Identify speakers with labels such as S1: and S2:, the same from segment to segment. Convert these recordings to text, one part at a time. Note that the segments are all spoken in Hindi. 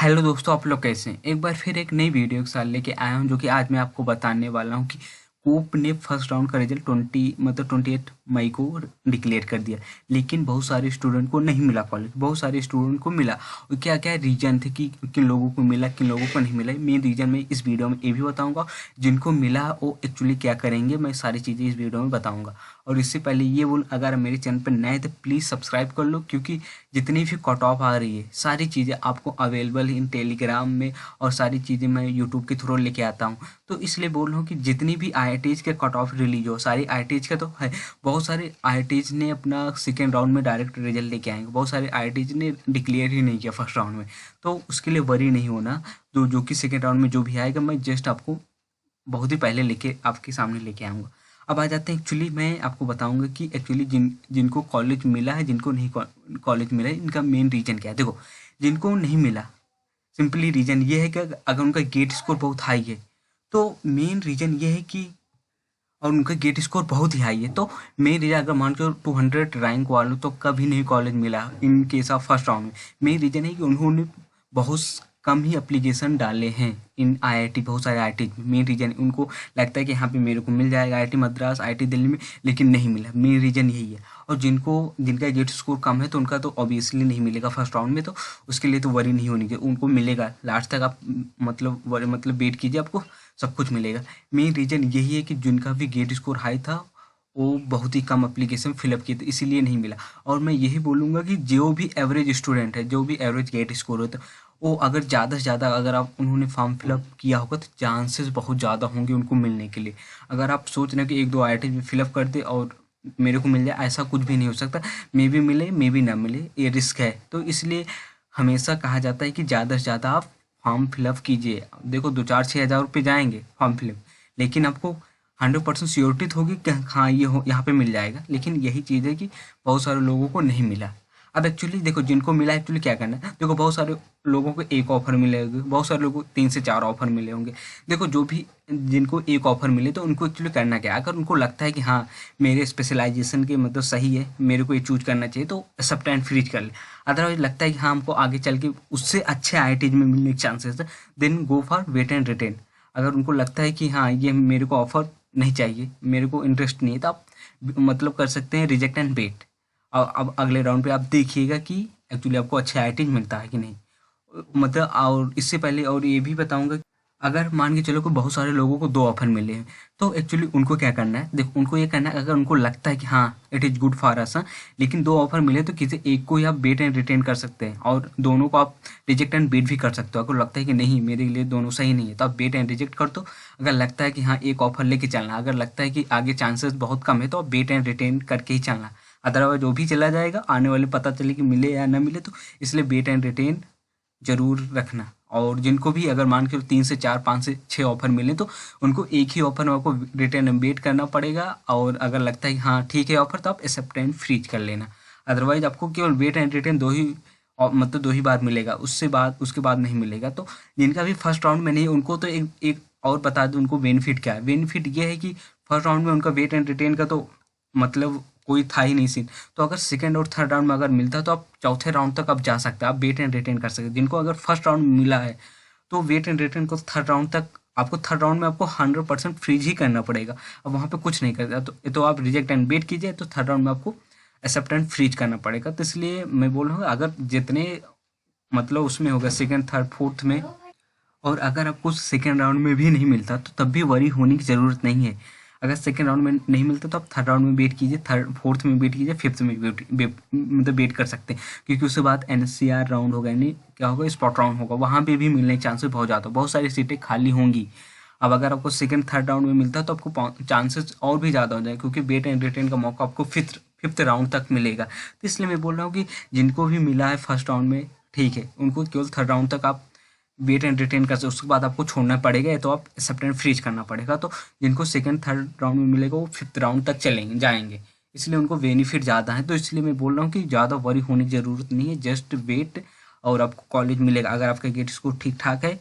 S1: हेलो दोस्तों, आप लोग कैसे हैं? एक बार फिर एक नई वीडियो के साथ लेके आया हूँ, जो कि आज मैं आपको बताने वाला हूँ कि कोप ने फर्स्ट राउंड का रिजल्ट 28 मई को डिक्लेयर कर दिया। लेकिन बहुत सारे स्टूडेंट को नहीं मिला कॉलेज, बहुत सारे स्टूडेंट को मिला। और क्या क्या रीजन थे कि किन लोगों को मिला, किन लोगों को नहीं मिला। मेन रीजन मैं इस वीडियो में ये भी बताऊंगा। जिनको मिला वो एक्चुअली क्या करेंगे, मैं सारी चीज़ें इस वीडियो में बताऊंगा। और इससे पहले ये बोल, अगर मेरे चैनल पर नए तो प्लीज़ सब्सक्राइब कर लो, क्योंककि जितनी भी कट ऑफ आ रही है सारी चीज़ें आपको अवेलेबल इन टेलीग्राम में, और सारी चीज़ें मैं यूट्यूब के थ्रू लेके आता हूँ। तो इसलिए बोल रहा हूँ कि जितनी भी आईआईटीज़ के कट ऑफ रिलीज हो, सारी आईआईटीज़ का तो है। बहुत सारे आईआईटीज़ ने अपना सेकेंड राउंड में डायरेक्ट रिजल्ट लेके आएंगे, बहुत सारे आईआईटीज़ ने डिक्लेयर ही नहीं किया फर्स्ट राउंड में। तो उसके लिए वरी नहीं होना। तो जो कि सेकेंड राउंड में जो भी आएगा, मैं जस्ट आपको बहुत ही पहले लेके आपके सामने लेके आऊँगा। अब आ जाते हैं, एक्चुअली मैं आपको बताऊंगा कि एक्चुअली जिनको कॉलेज मिला है, जिनको नहीं कॉलेज मिला है, इनका मेन रीज़न क्या है। देखो, जिनको नहीं मिला, सिंपली रीज़न ये है कि अगर उनका गेट स्कोर बहुत हाई है, तो मेन रीज़न ये है कि, और उनका गेट स्कोर बहुत ही हाई है, तो मेन रीज़न अगर मान के 200 रैंक वालों तो कभी नहीं कॉलेज मिला in case of first round में। मेन रीज़न है कि उन्होंने बहुत कम ही एप्लीकेशन डाले हैं इन आईआईटी, बहुत सारे आईआईटी। मेन रीज़न उनको लगता है कि यहाँ पे मेरे को मिल जाएगा आईआईटी मद्रास, आईआईटी दिल्ली में, लेकिन नहीं मिला। मेन रीज़न यही है। और जिनका गेट स्कोर कम है, तो उनका तो ऑब्वियसली नहीं मिलेगा फर्स्ट राउंड में, तो उसके लिए तो वरी नहीं होनी चाहिए, उनको मिलेगा लास्ट तक। आप मतलब वेट कीजिए, आपको सब कुछ मिलेगा। मेन रीज़न यही है कि जिनका भी गेट स्कोर हाई था, वो बहुत ही कम एप्लीकेशन फिलअप किए थे, इसीलिए नहीं मिला। और मैं यही बोलूँगा कि जो भी एवरेज स्टूडेंट है, जो भी एवरेज गेट स्कोर होता है, वो अगर ज़्यादा से ज़्यादा अगर आप उन्होंने फॉर्म फिलअप किया होगा, तो चांसेस बहुत ज़्यादा होंगे उनको मिलने के लिए। अगर आप सोच रहे हैं कि एक दो आईआईटी में फिलअप कर दे और मेरे को मिल जाए, ऐसा कुछ भी नहीं हो सकता। मे भी मिले, मे भी ना मिले, ये रिस्क है। तो इसलिए हमेशा कहा जाता है कि ज़्यादा से ज़्यादा आप फॉर्म फिलअप कीजिए। देखो, 2-4-6 हज़ार रुपये जाएंगे फॉर्म फिलअप, लेकिन आपको 100% श्योरिटी होगी कि हाँ, ये हो यहाँ पे मिल जाएगा। लेकिन यही चीज़ है कि बहुत सारे लोगों को नहीं मिला। अब एक्चुअली देखो, जिनको मिला एक्चुअली क्या करना है। देखो, बहुत सारे लोगों को एक ऑफर मिले होंगे, बहुत सारे लोगों को 3 से 4 ऑफर मिले होंगे। देखो, जो भी जिनको एक ऑफर मिले, तो उनको एक्चुअली करना क्या है, अगर उनको लगता है कि हाँ, मेरे स्पेशलाइजेशन के मतलब सही है, मेरे को ये चूज करना चाहिए, तो एक्सेप्ट एंड फ्रीज कर ले। अदरवाइज लगता है कि हाँ, हमको आगे चल के उससे अच्छे आईआईटीज में मिलने के चांसेस है, then go for wait and retain. अगर उनको लगता है कि हाँ, ये मेरे को ऑफर नहीं चाहिए, मेरे को इंटरेस्ट नहीं है, तो आप मतलब कर सकते हैं रिजेक्ट एंड वेट। और अब अगले राउंड पे आप देखिएगा कि एक्चुअली आपको अच्छे आईआईटी मिलता है कि नहीं। मतलब, और इससे पहले और ये भी बताऊंगा, अगर मान के चलो कि बहुत सारे लोगों को 2 ऑफर मिले हैं, तो एक्चुअली उनको क्या करना है। देखो, उनको ये करना है, अगर उनको लगता है कि हाँ, it is good for us, लेकिन 2 ऑफर मिले, तो किसी एक को ही आप बेट एंड रिटेन कर सकते हैं, और दोनों को आप रिजेक्ट एंड बेट भी कर सकते हो। अगर लगता है कि नहीं, मेरे लिए दोनों सही नहीं है, तो आप बेट एंड रिजेक्ट कर दो। अगर लगता है कि हाँ, एक ऑफर लेके चलना, अगर लगता है कि आगे चांसेस बहुत कम है, तो आप बेट एंड रिटेन करके ही चलना। अदरवाइज वो भी चला जाएगा, आने वाले पता चले कि मिले या ना मिले। तो इसलिए बेट एंड रिटेन जरूर रखना। और जिनको भी अगर मान के 3 से 4, 5 से 6 ऑफर मिले, तो उनको एक ही ऑफर में आपको रिटर्न वेट करना पड़ेगा। और अगर लगता है कि हाँ ठीक है ऑफर, तो आप एक्सेप्ट एंड फ्रीज कर लेना। अदरवाइज आपको केवल वेट एंड रिटर्न मतलब 2 ही बार मिलेगा, उसके बाद नहीं मिलेगा। तो जिनका भी फर्स्ट राउंड में नहीं, उनको तो एक और बता दूं, उनको बेनिफिट क्या है। बेनिफिट ये है कि फर्स्ट राउंड में उनका वेट एंड रिटेन का तो मतलब कोई था ही नहीं सीन। तो अगर सेकंड और थर्ड राउंड में अगर मिलता, तो आप चौथे राउंड तक आप जा सकते हैं, आप वेट एंड रिटेन कर सकते हैं। जिनको अगर फर्स्ट राउंड में मिला है, तो वेट एंड रिटेन को थर्ड राउंड में आपको 100% फ्रीज ही करना पड़ेगा। अब वहाँ पे कुछ नहीं करता, तो आप रिजेक्ट एंड वेट कीजिए, तो थर्ड राउंड में आपको एक्सेप्ट एंड फ्रीज करना पड़ेगा। तो इसलिए मैं बोल रहा हूँ, अगर जितने मतलब उसमें होगा सेकंड थर्ड फोर्थ में, और अगर आपको सेकेंड राउंड में भी नहीं मिलता, तो तब भी वरी होने की ज़रूरत नहीं है। अगर सेकेंड राउंड में नहीं मिलता, तो आप थर्ड राउंड में वेट कीजिए, थर्ड फोर्थ में वेट कीजिए, फिफ्थ में मतलब वेट कर सकते हैं। क्योंकि उसके बाद एनसीआर राउंड होगा, यानी क्या होगा, स्पॉट राउंड होगा, वहाँ पे भी मिलने के चांसेस बहुत ज़्यादा, बहुत सारी सीटें खाली होंगी। अब अगर आपको सेकेंड थर्ड राउंड में मिलता है, तो आपको चांसेस और भी ज़्यादा हो जाए, क्योंकि वेट एंड रिटेन का मौका आपको फिफ्थ राउंड तक मिलेगा। तो इसलिए मैं बोल रहा हूँ कि जिनको भी मिला है फर्स्ट राउंड में, ठीक है, उनको केवल थर्ड राउंड तक आप वेट एंड रिटेन कर सकते, उसके बाद आपको छोड़ना पड़ेगा, या तो आप एक्सेप्ट एंड फ्रीज करना पड़ेगा। तो जिनको सेकंड थर्ड राउंड में मिलेगा, वो फिफ्थ राउंड तक जाएंगे, इसलिए उनको बेनिफिट ज़्यादा है। तो इसलिए मैं बोल रहा हूँ कि ज़्यादा वरी होने की ज़रूरत नहीं है, जस्ट वेट, और आपको कॉलेज मिलेगा। अगर आपका गेट स्कोर ठीक ठाक है,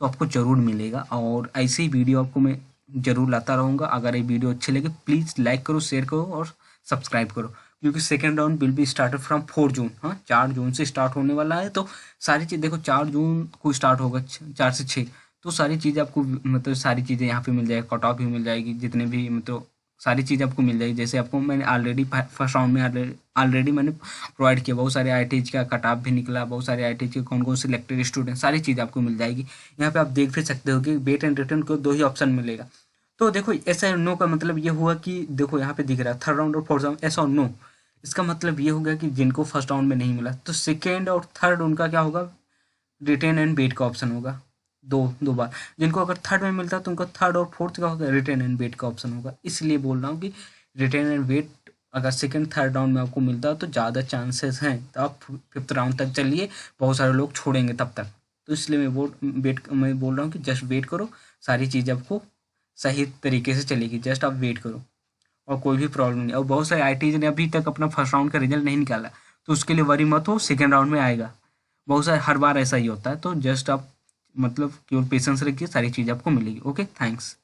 S1: तो आपको ज़रूर मिलेगा। और ऐसे ही वीडियो आपको मैं ज़रूर लाता रहूँगा। अगर ये वीडियो अच्छी लगे, प्लीज़ लाइक करो, शेयर करो और सब्सक्राइब करो। क्योंकि second round will be started from 4 जून। हाँ, 4 जून से स्टार्ट होने वाला है। तो सारी चीज़ देखो, 4 जून को स्टार्ट होगा, 4 से 6। तो सारी चीज़ें आपको मतलब सारी चीज़ें यहाँ पे मिल जाएगी, कट ऑफ भी मिल जाएगी, जितने भी मतलब सारी चीज़ें आपको मिल जाएगी। जैसे आपको मैंने ऑलरेडी फर्स्ट राउंड में ऑलरेडी मैंने प्रोवाइड किया, बहुत सारे आईआईटीज का कट ऑफ भी निकला, बहुत सारे आईआईटीज के कौन कौन सिलेक्टेड स्टूडेंट, सारी चीज़ें आपको मिल जाएगी। यहाँ पे आप देख भी सकते हो कि वेट एंड रिटर्न को 2 ही ऑप्शन मिलेगा। तो देखो एस और नो का मतलब ये हुआ कि देखो यहाँ पे दिख रहा है थर्ड राउंड और फोर्थ राउंड एस और नो। इसका मतलब ये हो गया कि जिनको फर्स्ट राउंड में नहीं मिला तो सेकेंड और थर्ड उनका क्या होगा, रिटेन एंड वेट का ऑप्शन होगा। दो दो बार जिनको अगर थर्ड में मिलता है तो उनका थर्ड और फोर्थ का होगा, रिटेन एंड वेट का ऑप्शन होगा। इसलिए बोल रहा हूँ कि रिटेन एंड वेट अगर सेकेंड थर्ड राउंड में आपको मिलता है तो ज़्यादा चांसेस हैं, तो आप फिफ्थ राउंड तक चलिए, बहुत सारे लोग छोड़ेंगे तब तक। तो इसलिए मैं बोल रहा हूँ कि जस्ट वेट करो, सारी चीज़ आपको सही तरीके से चलेगी, जस्ट आप वेट करो और कोई भी प्रॉब्लम नहीं। और बहुत सारे आईआईटीज ने अभी तक अपना फर्स्ट राउंड का रिजल्ट नहीं निकाला, तो उसके लिए वरी मत हो, सेकेंड राउंड में आएगा। बहुत सारे हर बार ऐसा ही होता है। तो जस्ट आप मतलब केवल पेशेंस रखिए, सारी चीज़ आपको मिलेगी। Okay, thanks.